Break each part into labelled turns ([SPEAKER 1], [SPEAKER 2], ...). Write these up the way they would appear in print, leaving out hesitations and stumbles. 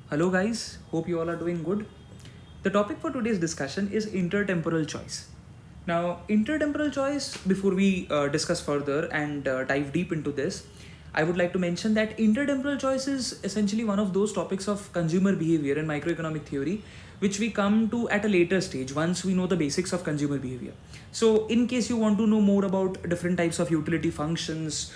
[SPEAKER 1] Hello, guys. Hope you all are doing good. The topic for today's discussion is intertemporal choice. Now, intertemporal choice, before we discuss further and dive deep into this, I would like to mention that intertemporal choice is essentially one of those topics of consumer behavior and microeconomic theory, which we come to at a later stage once we know the basics of consumer behavior. So, in case you want to know more about different types of utility functions,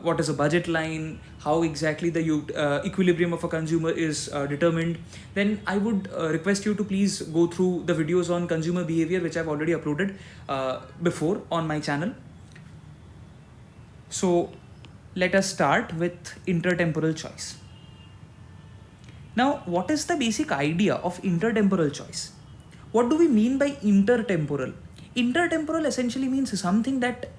[SPEAKER 1] what is a budget line, how exactly the equilibrium of a consumer is determined, then I would request you to please go through the videos on consumer behavior, which I've already uploaded before on my channel. So let us start with intertemporal choice. Now, what is the basic idea of intertemporal choice? What do we mean by intertemporal? Intertemporal essentially means something that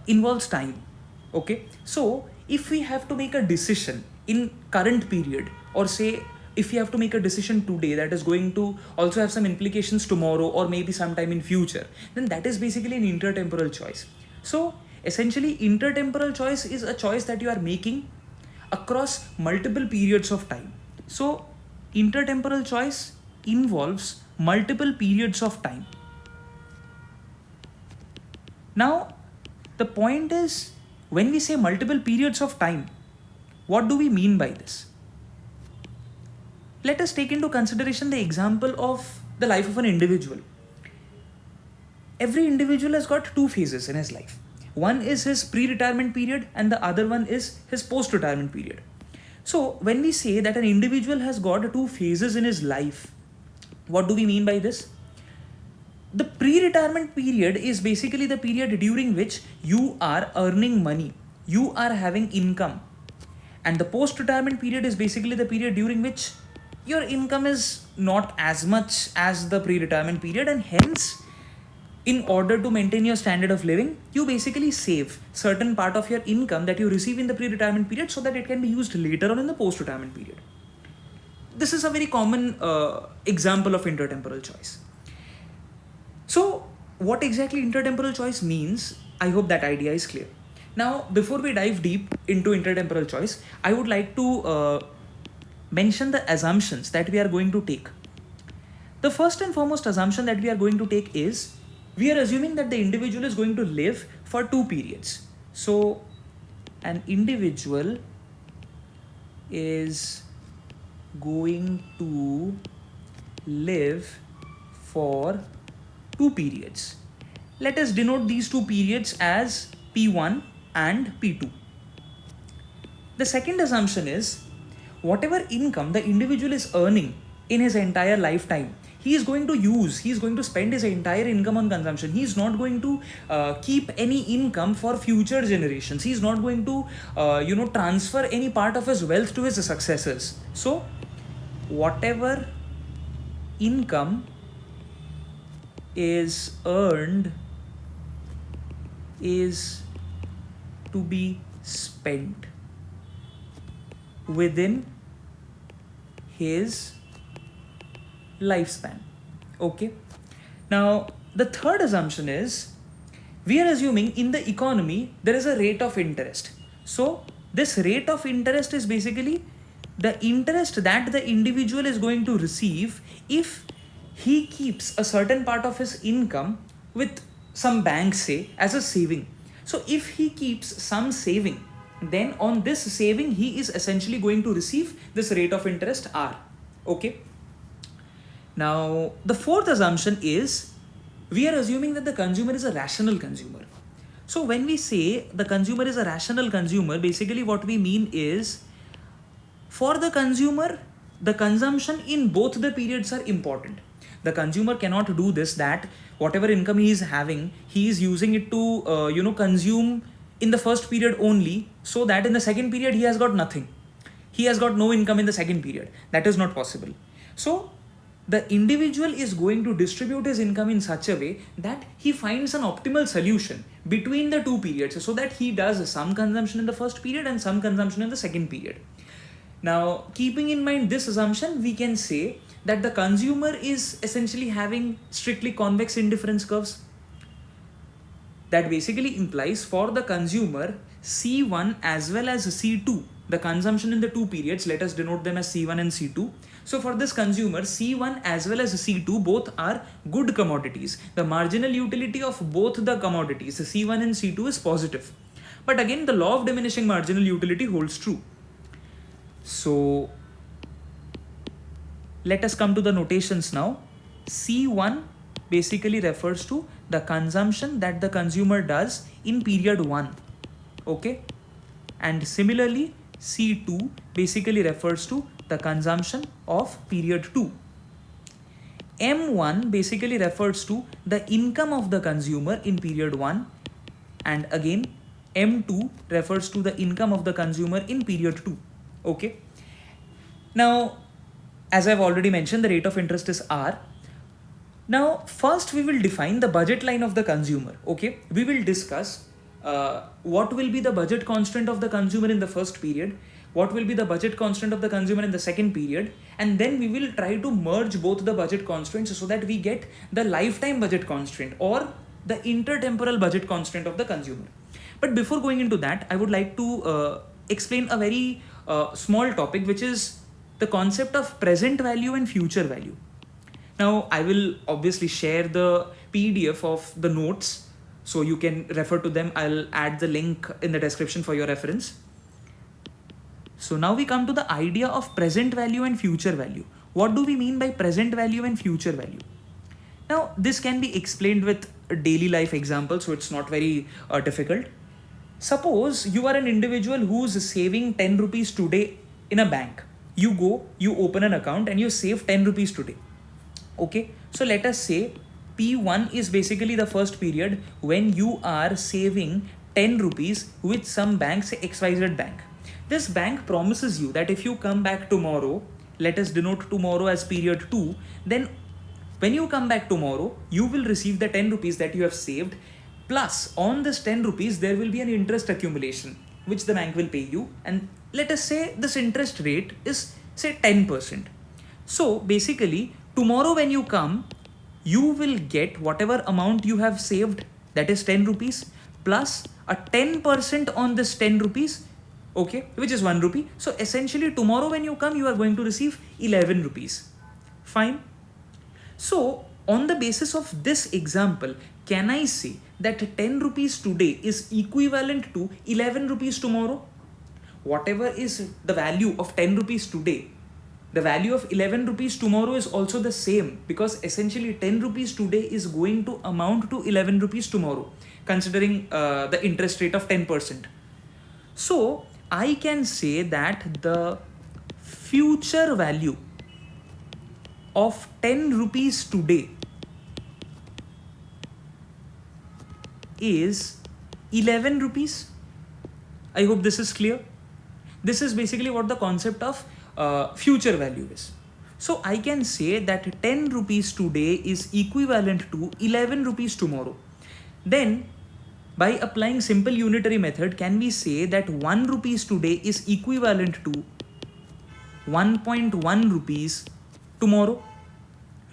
[SPEAKER 1] involves time. Okay, so if we have to make a decision in current period, or say if we have to make a decision today that is going to also have some implications tomorrow or maybe sometime in future, then that is basically an intertemporal choice. So essentially intertemporal choice is a choice that you are making across multiple periods of time. So intertemporal choice involves multiple periods of time. Now the point is, when we say multiple periods of time, what do we mean by this? Let us take into consideration the example of the life of an individual. Every individual has got two phases in his life. One is his pre-retirement period and the other one is his post-retirement period. So when we say that an individual has got two phases in his life, what do we mean by this? The pre-retirement period is basically the period during which you are earning money, you are having income. And the post-retirement period is basically the period during which your income is not as much as the pre-retirement period, and hence in order to maintain your standard of living, you basically save certain part of your income that you receive in the pre-retirement period so that it can be used later on in the post-retirement period. This is a very common example of intertemporal choice. So what exactly intertemporal choice means, I hope that idea is clear. Now, before we dive deep into intertemporal choice, I would like to mention the assumptions that we are going to take. The first and foremost assumption that we are going to take is, we are assuming that the individual is going to live for two periods. So an individual is going to live for two periods. Let us denote these two periods as P1 and P2. The second assumption is, whatever income the individual is earning in his entire lifetime, he is going to spend his entire income on consumption. He is not going to keep any income for future generations. He is not going to transfer any part of his wealth to his successors. So whatever income is earned is to be spent within his lifespan. Okay. Now the third assumption is, we are assuming in the economy there is a rate of interest. So this rate of interest is basically the interest that the individual is going to receive if he keeps a certain part of his income with some bank, say, as a saving. So if he keeps some saving, then on this saving he is essentially going to receive this rate of interest R. Okay. Now the fourth assumption is, we are assuming that the consumer is a rational consumer. So when we say the consumer is a rational consumer, basically what we mean is, for the consumer, the consumption in both the periods are important. The consumer cannot do this, that whatever income he is having, he is using it to consume in the first period only, so that in the second period he has got nothing. He has got no income in the second period. That is not possible. So the individual is going to distribute his income in such a way that he finds an optimal solution between the two periods, so that he does some consumption in the first period and some consumption in the second period. Now, keeping in mind this assumption, we can say that the consumer is essentially having strictly convex indifference curves. That basically implies, for the consumer, C1 as well as C2 the consumption in the two periods, let us denote them as C1 and C2. So for this consumer, C1 as well as C2 both are good commodities. The marginal utility of both the commodities, C1 and C2, is positive. But again, the law of diminishing marginal utility holds true. So let us come to the notations now. C1 basically refers to the consumption that the consumer does in period 1. Okay? And similarly, C2 basically refers to the consumption of period 2. M1 basically refers to the income of the consumer in period 1. And again, M2 refers to the income of the consumer in period 2. Okay? Now, as I've already mentioned, the rate of interest is R. Now, first we will define the budget line of the consumer. Okay? We will discuss what will be the budget constant of the consumer in the first period, what will be the budget constant of the consumer in the second period, and then we will try to merge both the budget constants so that we get the lifetime budget constant or the intertemporal budget constant of the consumer. But before going into that, I would like to explain a very small topic, which is the concept of present value and future value. Now, I will obviously share the PDF of the notes so you can refer to them. I'll add the link in the description for your reference. So now we come to the idea of present value and future value. What do we mean by present value and future value? Now, this can be explained with a daily life example, so it's not very difficult. Suppose you are an individual who's saving 10 rupees today in a bank. You go, you open an account and you save 10 rupees today. Okay, so let us say P1 is basically the first period when you are saving 10 rupees with some bank, say XYZ bank. This bank promises you that if you come back tomorrow, let us denote tomorrow as period 2, then when you come back tomorrow, you will receive the 10 rupees that you have saved, plus on this 10 rupees, there will be an interest accumulation, which the bank will pay you. And let us say this interest rate is say 10%. So basically, tomorrow when you come, you will get whatever amount you have saved, that is 10 rupees, plus a 10% on this 10 rupees, okay, which is 1 rupee. So essentially tomorrow when you come, you are going to receive 11 rupees. Fine. So on the basis of this example, can I say that 10 rupees today is equivalent to 11 rupees tomorrow? Whatever is the value of 10 rupees today, the value of 11 rupees tomorrow is also the same, because essentially 10 rupees today is going to amount to 11 rupees tomorrow, considering the interest rate of 10%. So I can say that the future value of 10 rupees today is 11 rupees. I hope this is clear. This is basically what the concept of future value is. So I can say that 10 rupees today is equivalent to 11 rupees tomorrow. Then by applying simple unitary method, can we say that 1 rupees today is equivalent to 1.1 rupees tomorrow,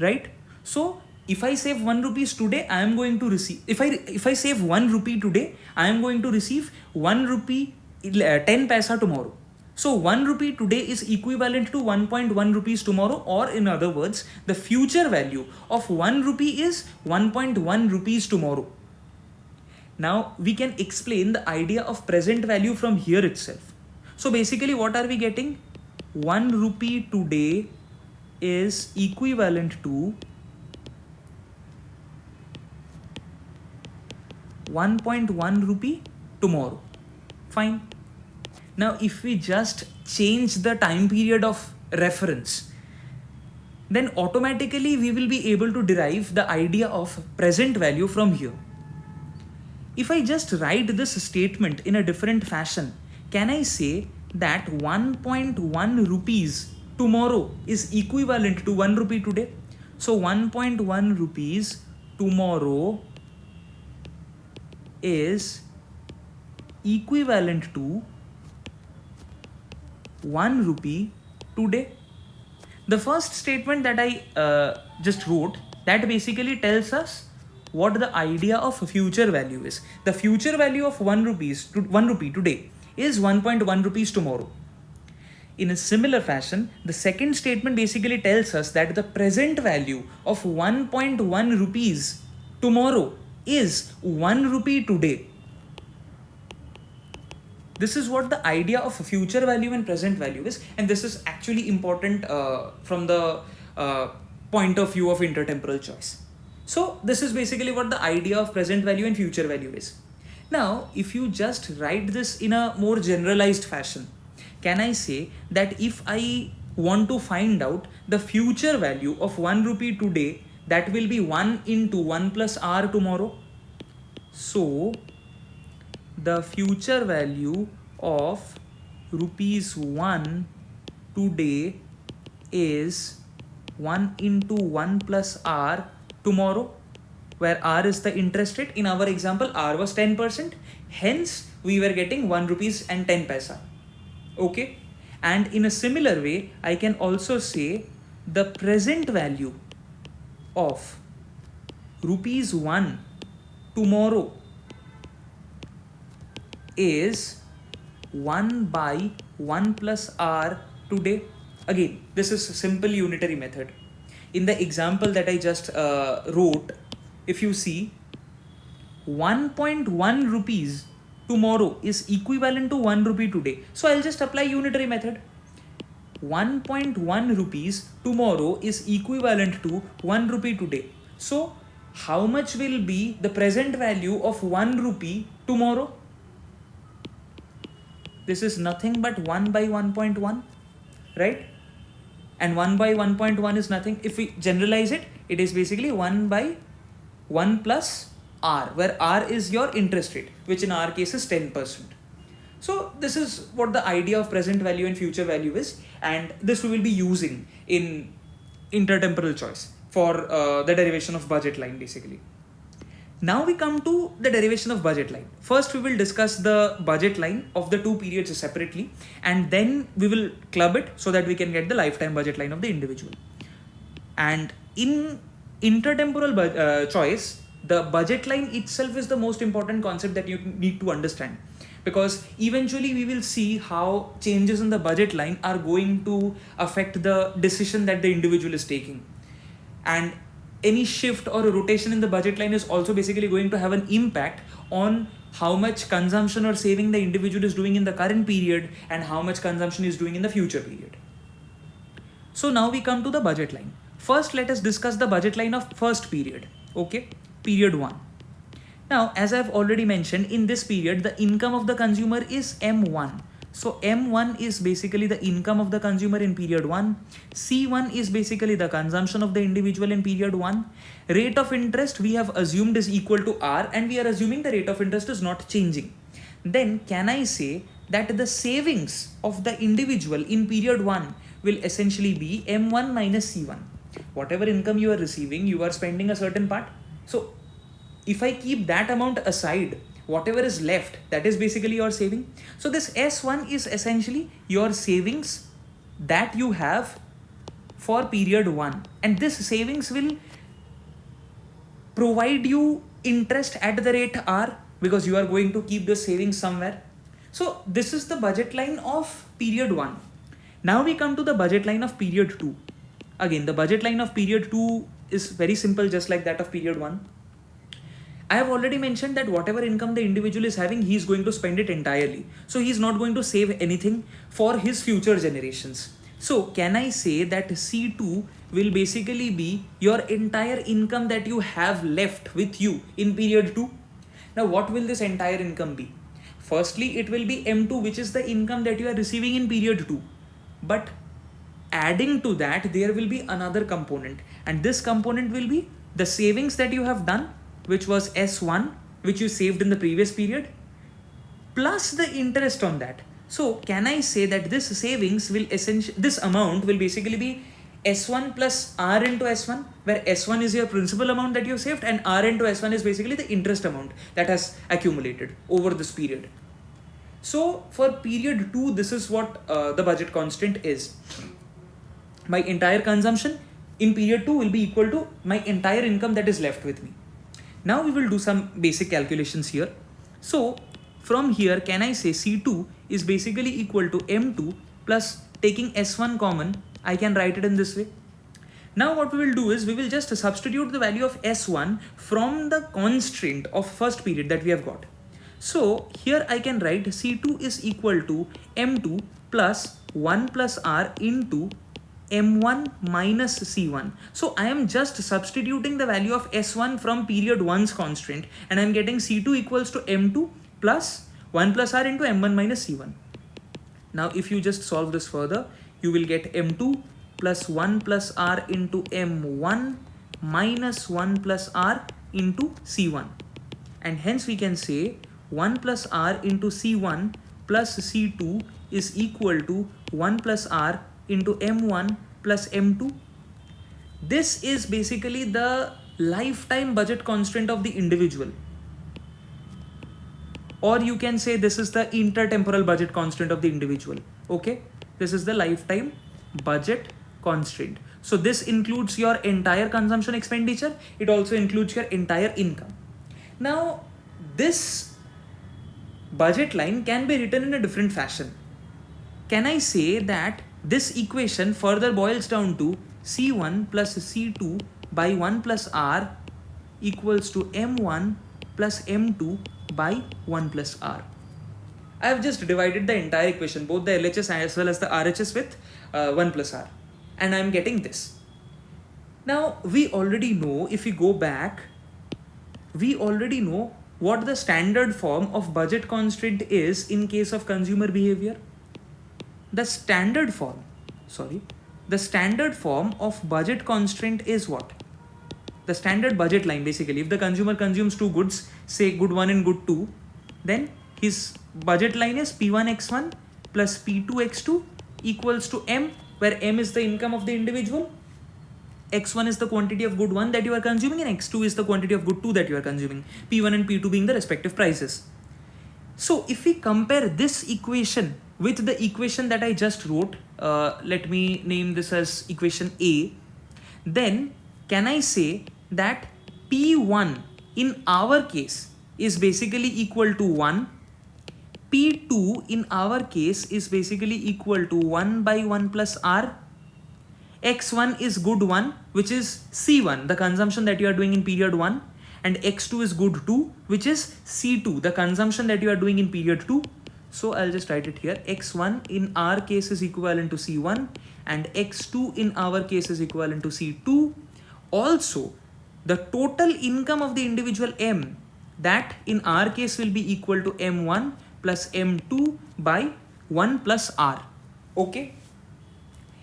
[SPEAKER 1] right? So if I save 1 rupees today, I am going to receive, if I save 1 rupee today, I am going to receive 1 rupee 10 paisa tomorrow. So 1 rupee today is equivalent to 1.1 rupees tomorrow, or in other words, the future value of 1 rupee is 1.1 rupees tomorrow. Now we can explain the idea of present value from here itself. So basically what are we getting? 1 rupee today is equivalent to 1.1 rupee tomorrow. Fine. Now if we just change the time period of reference, then automatically we will be able to derive the idea of present value from here. If I just write this statement in a different fashion, can I say that 1.1 rupees tomorrow is equivalent to 1 rupee today? So 1.1 rupees tomorrow is equivalent to 1 rupee today. The first statement that I just wrote, that basically tells us what the idea of future value is. The future value of 1 rupee today is 1.1 rupees tomorrow. in a similar fashion, the second statement basically tells us that the present value of 1.1 rupees tomorrow is 1 rupee today. This is what the idea of future value and present value is, and this is actually important from the point of view of intertemporal choice. So this is basically what the idea of present value and future value is. Now, if you just write this in a more generalized fashion, can I say that if I want to find out the future value of 1 rupee today, that will be 1 into 1 plus r tomorrow? So the future value of rupees 1 today is 1 into 1 plus r tomorrow, where r is the interest rate. In our example, r was 10%, hence we were getting 1 rupees and 10 paisa. Okay, and in a similar way, I can also say the present value of rupees 1 tomorrow is 1 by 1 plus r today. Again, this is a simple unitary method. In the example that I just wrote, if you see, 1.1 rupees tomorrow is equivalent to 1 rupee today. So I'll just apply unitary method. 1.1 rupees tomorrow is equivalent to 1 rupee today. So how much will be the present value of 1 rupee tomorrow? This is nothing but 1 by 1.1, right? And 1 by 1.1 is nothing. If we generalize it, it is basically 1 by 1 plus r, where r is your interest rate, which in our case is 10%. So this is what the idea of present value and future value is, and this we will be using in intertemporal choice for the derivation of budget line basically. Now we come to the derivation of budget line. First we will discuss the budget line of the two periods separately, and then we will club it so that we can get the lifetime budget line of the individual. And in intertemporal choice, the budget line itself is the most important concept that you need to understand, because eventually we will see how changes in the budget line are going to affect the decision that the individual is taking. And any shift or a rotation in the budget line is also basically going to have an impact on how much consumption or saving the individual is doing in the current period and how much consumption is doing in the future period. So now we come to the budget line. First, let us discuss the budget line of first period. Okay, period 1. Now, as I've already mentioned, in this period, the income of the consumer is M1. So M1 is basically the income of the consumer in period 1. C1 is basically the consumption of the individual in period 1. Rate of interest we have assumed is equal to R, and we are assuming the rate of interest is not changing. Then can I say that the savings of the individual in period 1 will essentially be M1 minus C1. Whatever income you are receiving, you are spending a certain part. So if I keep that amount aside, whatever is left, that is basically your saving. So this S1 is essentially your savings that you have for period 1, and this savings will provide you interest at the rate R, because you are going to keep the savings somewhere. So this is the budget line of period 1. Now we come to the budget line of period 2. Again, the budget line of period 2 is very simple, just like that of period 1. I have already mentioned that whatever income the individual is having, he is going to spend it entirely. So he is not going to save anything for his future generations. So can I say that C2 will basically be your entire income that you have left with you in period 2? Now what will this entire income be? Firstly, it will be M2, which is the income that you are receiving in period 2. But adding to that, there will be another component, and this component will be the savings that you have done, which was S1, which you saved in the previous period, plus the interest on that. So can I say that this savings will this amount will basically be S1 plus R into S1, where S1 is your principal amount that you saved and R into S1 is basically the interest amount that has accumulated over this period. So for period 2, this is what the budget constant is. My entire consumption in period 2 will be equal to my entire income that is left with me. Now we will do some basic calculations here. So from here, can I say C2 is basically equal to M2 plus taking S1 common, I can write it in this way. Now what we will do is we will just substitute the value of S1 from the constraint of first period that we have got. So here I can write C2 is equal to M2 plus 1 plus R into M1 minus C1. So I am just substituting the value of S1 from period 1's constraint, and I am getting C2 equals to M2 plus 1 plus R into M1 minus C1. Now if you just solve this further, you will get M2 plus 1 plus R into M1 minus 1 plus R into C1. And hence we can say 1 plus R into C1 plus C2 is equal to 1 plus R into M1 plus M2. This is basically the lifetime budget constraint of the individual. Or you can say this is the intertemporal budget constraint of the individual. Okay, this is the lifetime budget constraint. So this includes your entire consumption expenditure. It also includes your entire income. Now this budget line can be written in a different fashion. Can I say that this equation further boils down to C1 plus C2 by 1 plus R equals to M1 plus M2 by 1 plus R. I have just divided the entire equation, both the LHS as well as the RHS, with 1 plus R, and I am getting this. Now we already know, if we go back, we already know what the standard form of budget constraint is in case of consumer behavior. The standard form of budget constraint is what? The standard budget line, basically. If the consumer consumes two goods, say good 1 and good 2, then his budget line is P1x1 plus P2x2 equals to M, where M is the income of the individual, X1 is the quantity of good 1 that you are consuming, and X2 is the quantity of good 2 that you are consuming, P1 and P2 being the respective prices. So if we compare this equation with the equation that I just wrote, let me name this as equation A, then can I say that P1 in our case is basically equal to 1, P2 in our case is basically equal to 1 by 1 plus R, X1 is good 1, which is C1, the consumption that you are doing in period 1, and X2 is good 2, which is C2, the consumption that you are doing in period 2. So I'll just write it here. X1 in our case is equivalent to C1, and X2 in our case is equivalent to C2. Also, the total income of the individual M, that in our case will be equal to M1 plus M2 by 1 plus R. Okay.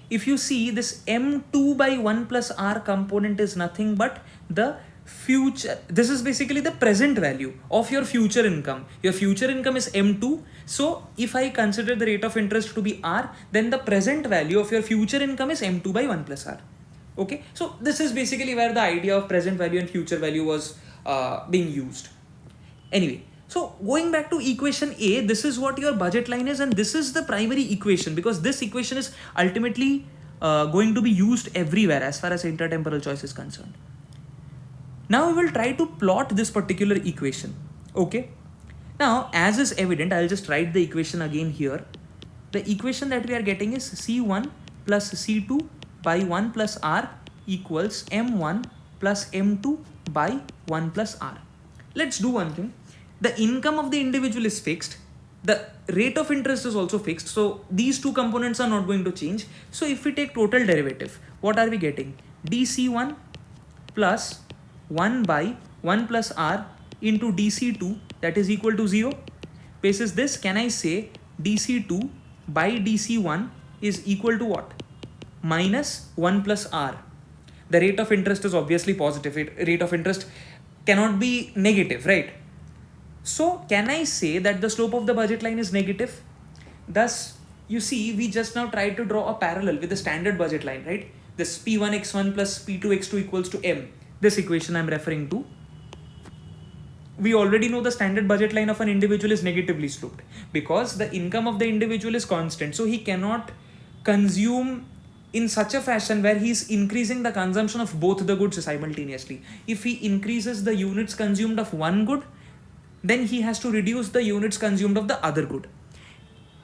[SPEAKER 1] If you see, this M2 by 1 plus R component is nothing but the future. This is basically the present value of your future income. Your future income is M2. So if I consider the rate of interest to be R, then the present value of your future income is M2 by 1 plus R. Okay. So this is basically where the idea of present value and future value was being used. Anyway. So going back to equation A, this is what your budget line is, and this is the primary equation, because this equation is ultimately going to be used everywhere as far as intertemporal choice is concerned. Now we will try to plot this particular equation. Okay. Now, as is evident, I'll just write the equation again here. The equation that we are getting is C1 plus C2 by 1 plus R equals M1 plus M2 by 1 plus R. Let's do one thing. The income of the individual is fixed. The rate of interest is also fixed. So these two components are not going to change. So if we take total derivative, what are we getting? DC1 plus 1 by 1 plus R into DC2, that is equal to 0. Basis this, can I say DC2 by DC1 is equal to what? Minus 1 plus R. The rate of interest is obviously positive. Rate of interest cannot be negative, right? So can I say that the slope of the budget line is negative? Thus, you see, we just now tried to draw a parallel with the standard budget line, right? This P1x1 plus P2x2 equals to M. This equation I'm referring to. We already know the standard budget line of an individual is negatively sloped because the income of the individual is constant. So he cannot consume in such a fashion where he is increasing the consumption of both the goods simultaneously. If he increases the units consumed of one good, then he has to reduce the units consumed of the other good.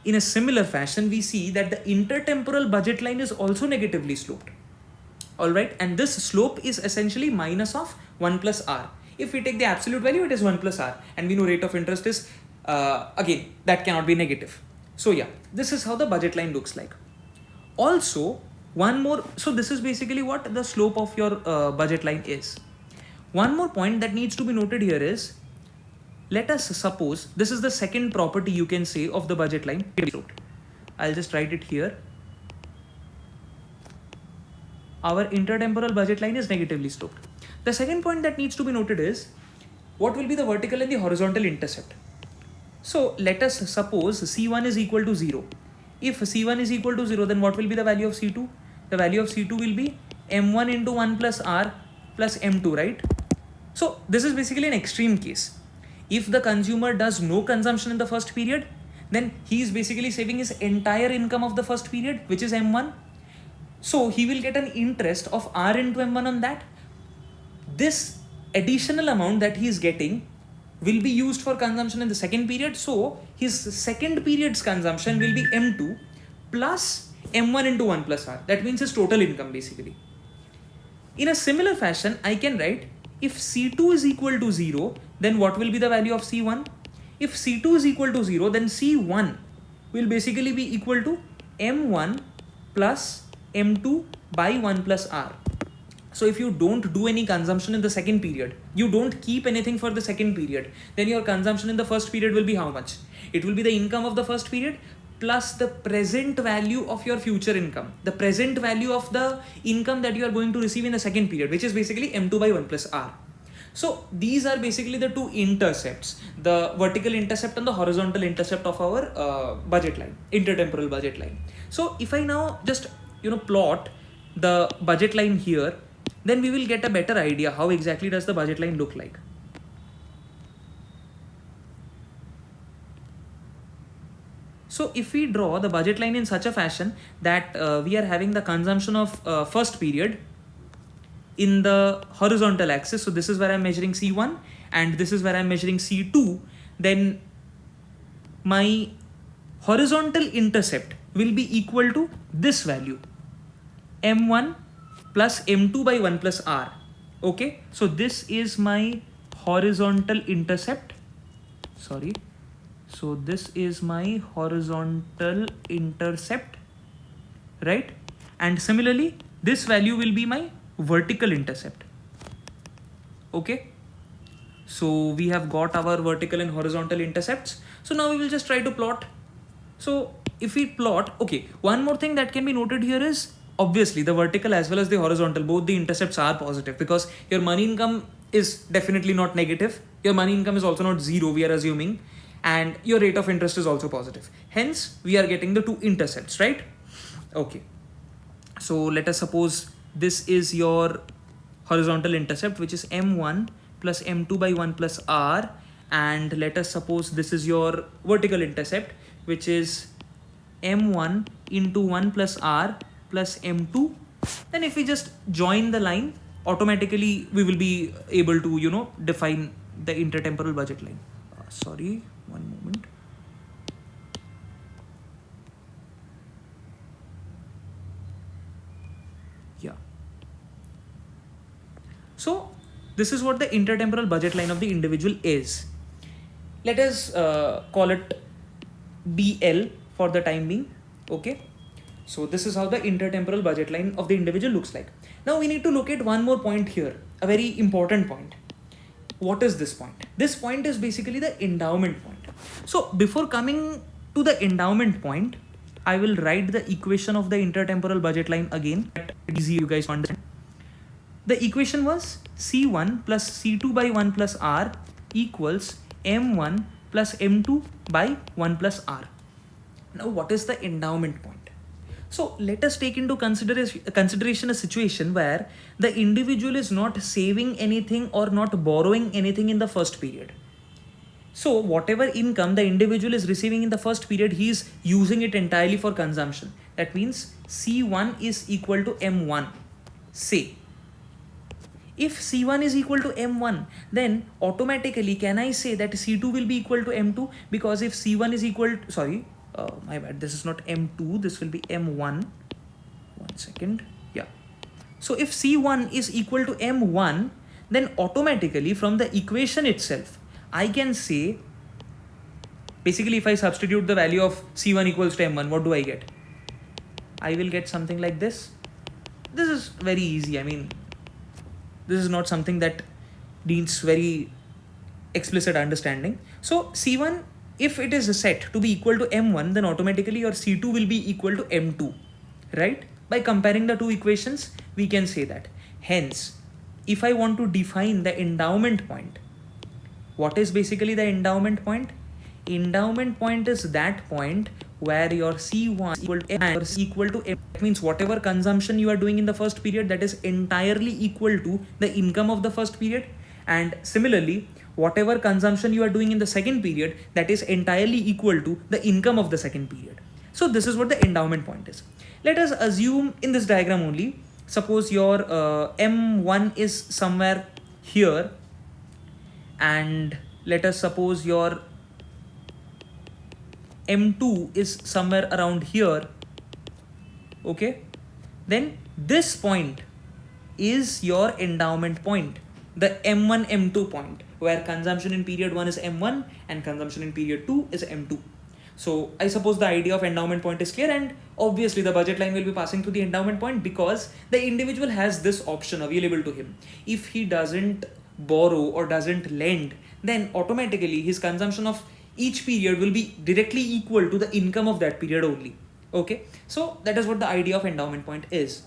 [SPEAKER 1] in a similar fashion, we see that the intertemporal budget line is also negatively sloped. All right, and this slope is essentially minus of 1 plus r. If we take the absolute value, it is 1 plus r, and we know rate of interest is again that cannot be negative. So yeah, this is how the budget line looks like. Also, one more, so this is basically what the slope of your budget line is. One more point that needs to be noted here is, let us suppose this is the second property you can say of the budget line. I'll just write it here. Our intertemporal budget line is negatively sloped. The second point that needs to be noted is, what will be the vertical and the horizontal intercept? So let us suppose C1 is equal to 0. If C1 is equal to 0, then what will be the value of C2? The value of C2 will be M1 into 1 plus R plus M2, right? So this is basically an extreme case. If the consumer does no consumption in the first period, then he is basically saving his entire income of the first period, which is M1. So he will get an interest of R into M1 on that. This additional amount that he is getting will be used for consumption in the second period. So his second period's consumption will be M2 plus M1 into 1 plus R. That means his total income basically. In a similar fashion, I can write, if C2 is equal to 0, then what will be the value of C1? If C2 is equal to 0, then C1 will basically be equal to M1 plus M2 by 1 plus R. So if you don't do any consumption in the second period, you don't keep anything for the second period, then your consumption in the first period will be how much? It will be the income of the first period plus the present value of your future income, the present value of the income that you are going to receive in the second period, which is basically M2 by 1 plus R. So these are basically the two intercepts, the vertical intercept and the horizontal intercept of our budget line, intertemporal budget line. So if I now just plot the budget line here, then we will get a better idea how exactly does the budget line look like. So if we draw the budget line in such a fashion that we are having the consumption of first period in the horizontal axis, so this is where I'm measuring C1 and this is where I'm measuring C2, then my horizontal intercept will be equal to this value, M1 plus M2 by 1 plus R. Okay, so this is my horizontal intercept. Sorry. So this is my horizontal intercept, right? And similarly, this value will be my vertical intercept. Okay. So we have got our vertical and horizontal intercepts. So now we will just try to plot. So if we plot, okay, one more thing that can be noted here is, obviously the vertical as well as the horizontal, both the intercepts are positive because your money income is definitely not negative. Your money income is also not zero, we are assuming. And your rate of interest is also positive. Hence, we are getting the two intercepts, right? Okay. So let us suppose this is your horizontal intercept, which is M1 plus M2 by 1 plus R. And let us suppose this is your vertical intercept, which is M1 into 1 plus R plus M2. Then if we just join the line, automatically we will be able to, define the intertemporal budget line. Sorry, one moment. Yeah. So this is what the intertemporal budget line of the individual is. Let us call it BL for the time being. Okay. So this is how the intertemporal budget line of the individual looks like. Now we need to look at one more point here, a very important point. What is this point? This point is basically the endowment point. So before coming to the endowment point, I will write the equation of the intertemporal budget line again. Easy, you guys understand. The equation was C1 plus C2 by 1 plus R equals M1 plus M2 by 1 plus R. Now what is the endowment point? So let us take into consideration a situation where the individual is not saving anything or not borrowing anything in the first period. So whatever income the individual is receiving in the first period, he is using it entirely for consumption. That means C1 is equal to M1. Say, if C1 is equal to M1, then automatically can I say that C2 will be equal to M2? Because if C1 is equal to, my bad, this is not M2, this will be M1. 1 second. Yeah. So if C1 is equal to M1, then automatically from the equation itself, I can say, basically if I substitute the value of C1 equals to M1, what do I get? I will get something like this. This is very easy. I mean, this is not something that needs very explicit understanding. So C1, if it is set to be equal to M1, then automatically your C2 will be equal to M2, right? By comparing the two equations, we can say that. Hence, if I want to define the endowment point, what is basically the endowment point? Endowment point is that point where your C1 is equal to M. That means whatever consumption you are doing in the first period, that is entirely equal to the income of the first period. And similarly, whatever consumption you are doing in the second period, that is entirely equal to the income of the second period. So this is what the endowment point is. Let us assume in this diagram only, suppose your M1 is somewhere here, and let us suppose your M2 is somewhere around here. Okay, then this point is your endowment point, the M1 M2 point, where consumption in period 1 is M1 and consumption in period 2 is M2. So I suppose the idea of endowment point is clear, and obviously the budget line will be passing to the endowment point because the individual has this option available to him. If he doesn't borrow or doesn't lend, then automatically his consumption of each period will be directly equal to the income of that period only. Okay, so that is what the idea of endowment point is.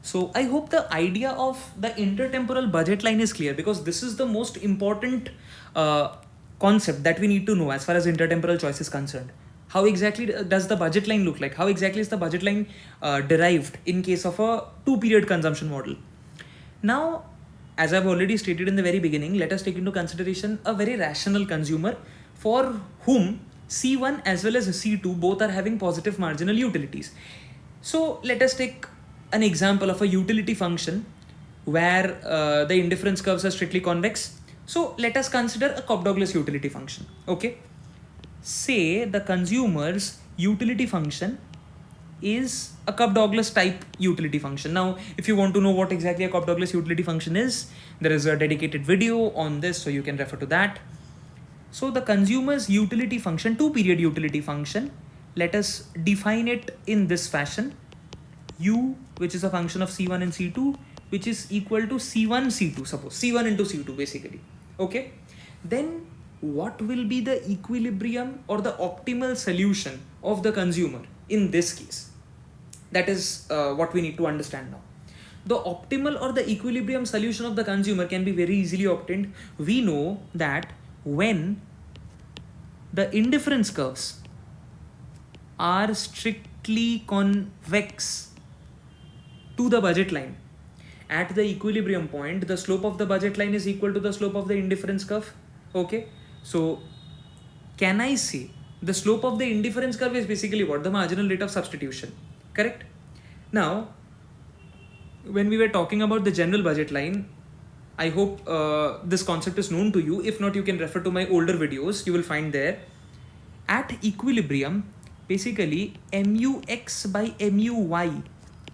[SPEAKER 1] So I hope the idea of the intertemporal budget line is clear, because this is the most important concept that we need to know as far as intertemporal choice is concerned. How exactly does the budget line look like? How exactly is the budget line derived in case of a 2-period consumption model? Now, as I've already stated in the very beginning, let us take into consideration a very rational consumer for whom C1 as well as C2 both are having positive marginal utilities. So let us take an example of a utility function where the indifference curves are strictly convex. So let us consider a Cobb-Douglas utility function. Okay, say the consumer's utility function is a Cobb-Douglas type utility function. Now, if you want to know what exactly a Cobb-Douglas utility function is, there is a dedicated video on this, so you can refer to that. So the consumer's utility function, 2-period utility function, let us define it in this fashion. U, which is a function of C1 and C2, which is equal to C1 C2, suppose C1 into C2 basically. Okay, then what will be the equilibrium or the optimal solution of the consumer in this case? That is what we need to understand now. The optimal or the equilibrium solution of the consumer can be very easily obtained. We know that when the indifference curves are strictly convex to the budget line, at the equilibrium point, the slope of the budget line is equal to the slope of the indifference curve. Okay, so can I say the slope of the indifference curve is basically what? The marginal rate of substitution, correct? Now, when we were talking about the general budget line, I hope this concept is known to you. If not, you can refer to my older videos. You will find there. At equilibrium, basically MUX by MUY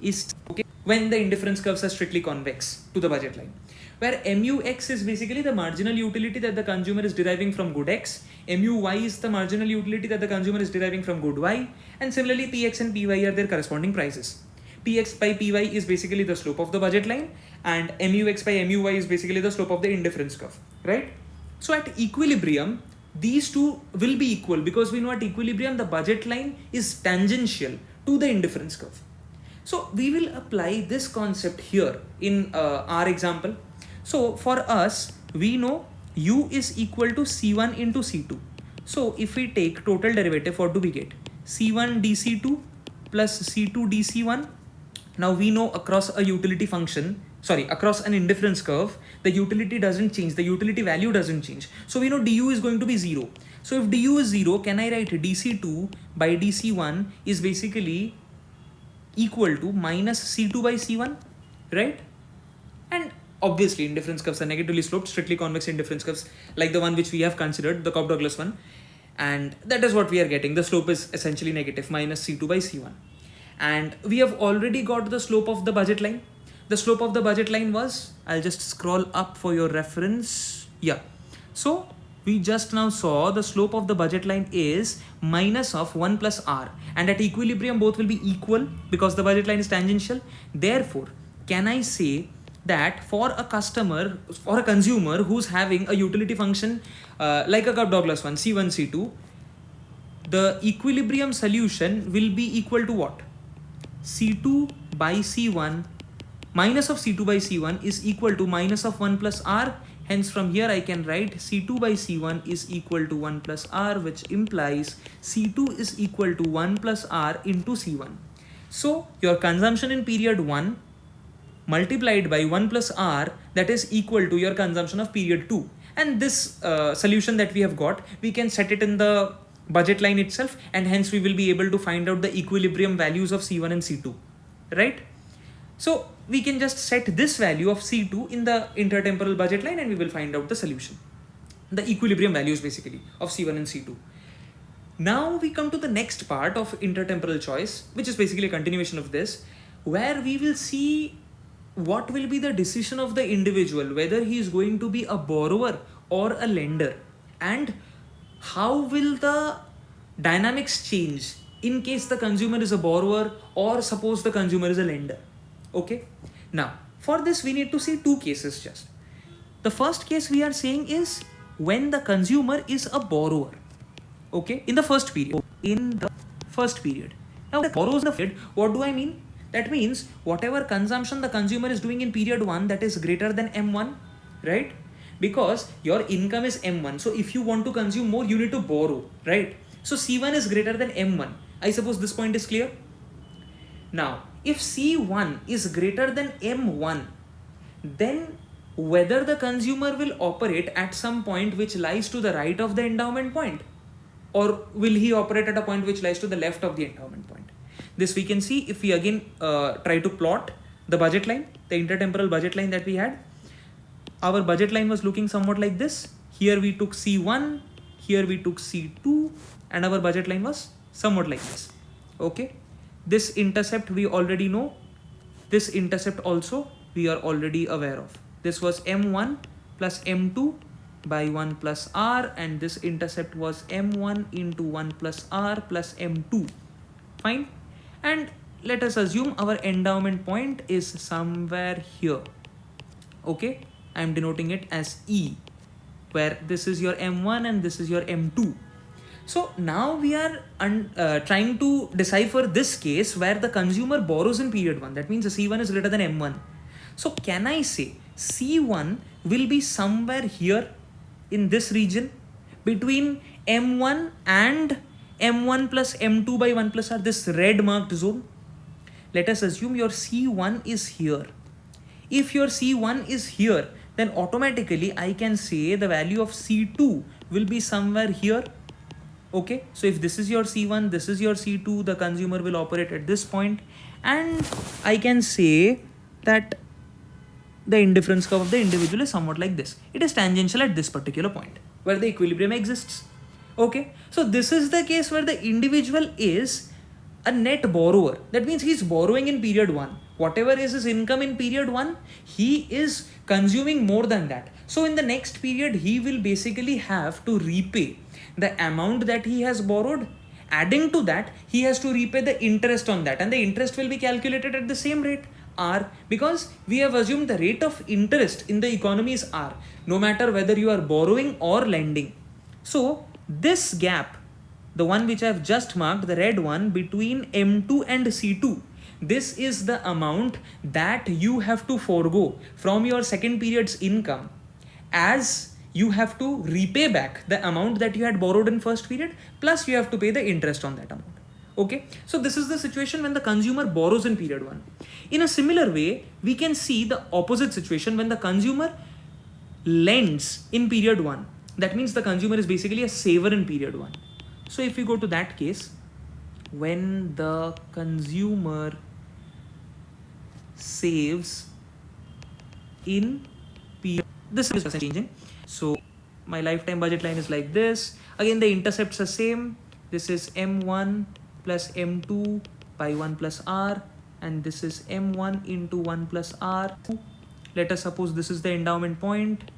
[SPEAKER 1] is okay when the indifference curves are strictly convex to the budget line, where MUX is basically the marginal utility that the consumer is deriving from good X, MUY is the marginal utility that the consumer is deriving from good Y, and similarly PX and PY are their corresponding prices. PX by PY is basically the slope of the budget line, and MUX by MUY is basically the slope of the indifference curve, right? So at equilibrium, these two will be equal, because we know at equilibrium the budget line is tangential to the indifference curve. So we will apply this concept here in our example. So for us, we know U is equal to C1 into C2. So if we take total derivative, what do we get? C1 dC2 plus C2 dC1. Now we know across a utility function, across an indifference curve, the utility doesn't change, the utility value doesn't change. So we know du is going to be 0. So if du is 0, can I write dC2 by dC1 is basically equal to minus C2 by C1, right? And obviously indifference curves are negatively sloped, strictly convex indifference curves like the one which we have considered, the Cobb-Douglas one. And that is what we are getting. The slope is essentially negative, minus C2 by C1. And we have already got the slope of the budget line. The slope of the budget line was, I'll just scroll up for your reference. Yeah. So we just now saw the slope of the budget line is minus of 1 plus R, and at equilibrium both will be equal because the budget line is tangential. Therefore, can I say that for a customer, for a consumer who's having a utility function like a Cobb-Douglas one, C1, C2, the equilibrium solution will be equal to what? C2 by C1 minus of C2 by C1 is equal to minus of 1 plus R. Hence from here I can write C2 by C1 is equal to 1 plus R, which implies C2 is equal to 1 plus R into C1. So your consumption in period 1 multiplied by 1 plus R, that is equal to your consumption of period 2. And this solution that we have got, we can set it in the budget line itself, and hence we will be able to find out the equilibrium values of C1 and C2, right? So we can just set this value of C2 in the intertemporal budget line and we will find out the solution. The equilibrium values basically of C1 and C2. Now we come to the next part of intertemporal choice, which is basically a continuation of this, where we will see what will be the decision of the individual, whether he is going to be a borrower or a lender, and how will the dynamics change in case the consumer is a borrower or suppose the consumer is a lender. Okay. Now, for this we need to see two cases just. The first case we are saying is when the consumer is a borrower. Okay. In the first period. Now, the borrows in the period, what do I mean? That means whatever consumption the consumer is doing in period 1, that is greater than M1, right? Because your income is M1. So if you want to consume more, you need to borrow, right? So C1 is greater than M1. I suppose this point is clear. Now, if C1 is greater than M1, then whether the consumer will operate at some point which lies to the right of the endowment point, or will he operate at a point which lies to the left of the endowment point. This we can see if we again try to plot the budget line, the intertemporal budget line that we had. Our budget line was looking somewhat like this. Here we took C1, here we took C2, and our budget line was somewhat like this. Okay. This intercept we already know. This intercept also we are already aware of. This was M1 plus M2 by 1 plus R, and this intercept was M1 into 1 plus R plus M2. Fine. And let us assume our endowment point is somewhere here. Okay. I am denoting it as E, where this is your M1 and this is your M2. So now we are trying to decipher this case where the consumer borrows in period 1. That means the C1 is greater than M1. So can I say C1 will be somewhere here in this region between M1 and M1 plus M2 by 1 plus R, this red marked zone? Let us assume your C1 is here. If your C1 is here, then automatically I can say the value of C2 will be somewhere here. Okay, so if this is your C1, this is your C2, the consumer will operate at this point, and I can say that the indifference curve of the individual is somewhat like this. It is tangential at this particular point where the equilibrium exists. Okay, so this is the case where the individual is a net borrower. That means he is borrowing in period 1. Whatever is his income in period 1, he is consuming more than that. So in the next period, he will basically have to repay the amount that he has borrowed. Adding to that, he has to repay the interest on that, and the interest will be calculated at the same rate, R, because we have assumed the rate of interest in the economy is R, no matter whether you are borrowing or lending. So this gap, the one which I have just marked, the red one between M2 and C2, this is the amount that you have to forego from your second period's income, as you have to repay back the amount that you had borrowed in first period, plus you have to pay the interest on that amount. Okay, so this is the situation when the consumer borrows in period 1. In a similar way, we can see the opposite situation when the consumer lends in period 1. That means the consumer is basically a saver in period 1. So if we go to that case, when the consumer saves in period, this is changing. So my lifetime budget line is like this. Again, the intercepts are same. This is M1 plus M2 by 1 plus R, and this is M1 into 1 plus R. Let us suppose this is the endowment point.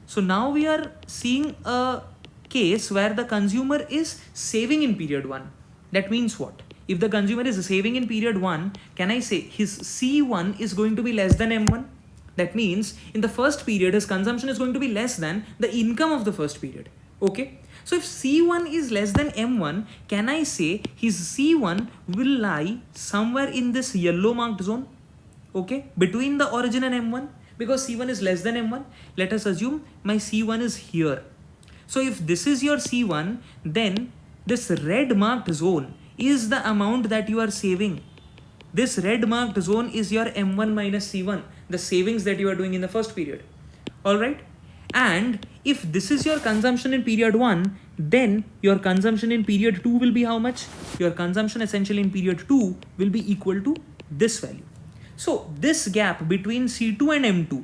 [SPEAKER 1] So now we are seeing a case where the consumer is saving in period 1. That means what? If the consumer is saving in period 1, can I say his C1 is going to be less than M1? That means in the first period, his consumption is going to be less than the income of the first period. Okay. So if C1 is less than M1, can I say his C1 will lie somewhere in this yellow marked zone? Okay. Between the origin and M1, because C1 is less than M1, let us assume my C1 is here. So if this is your C1, then this red marked zone is the amount that you are saving. This red marked zone is your M1 minus C1, the savings that you are doing in the first period. Alright. And if this is your consumption in period 1, then your consumption in period 2 will be how much? Your consumption essentially in period 2 will be equal to this value. So this gap between C2 and M2,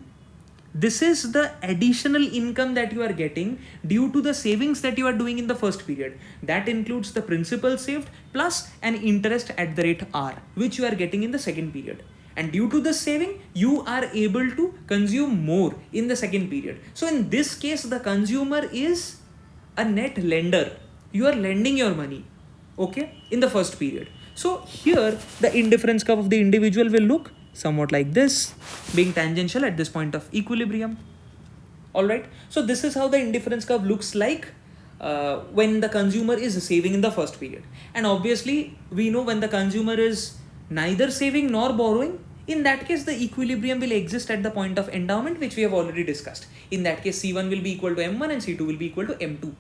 [SPEAKER 1] this is the additional income that you are getting due to the savings that you are doing in the first period. That includes the principal saved plus an interest at the rate R, which you are getting in the second period. And due to the saving, you are able to consume more in the second period. So in this case, the consumer is a net lender. You are lending your money, okay, in the first period. So here, the indifference curve of the individual will look somewhat like this, being tangential at this point of equilibrium. Alright, so this is how the indifference curve looks like when the consumer is saving in the first period. And obviously, we know when the consumer is neither saving nor borrowing, in that case, the equilibrium will exist at the point of endowment, which we have already discussed. In that case, C1 will be equal to M1 and C2 will be equal to M2.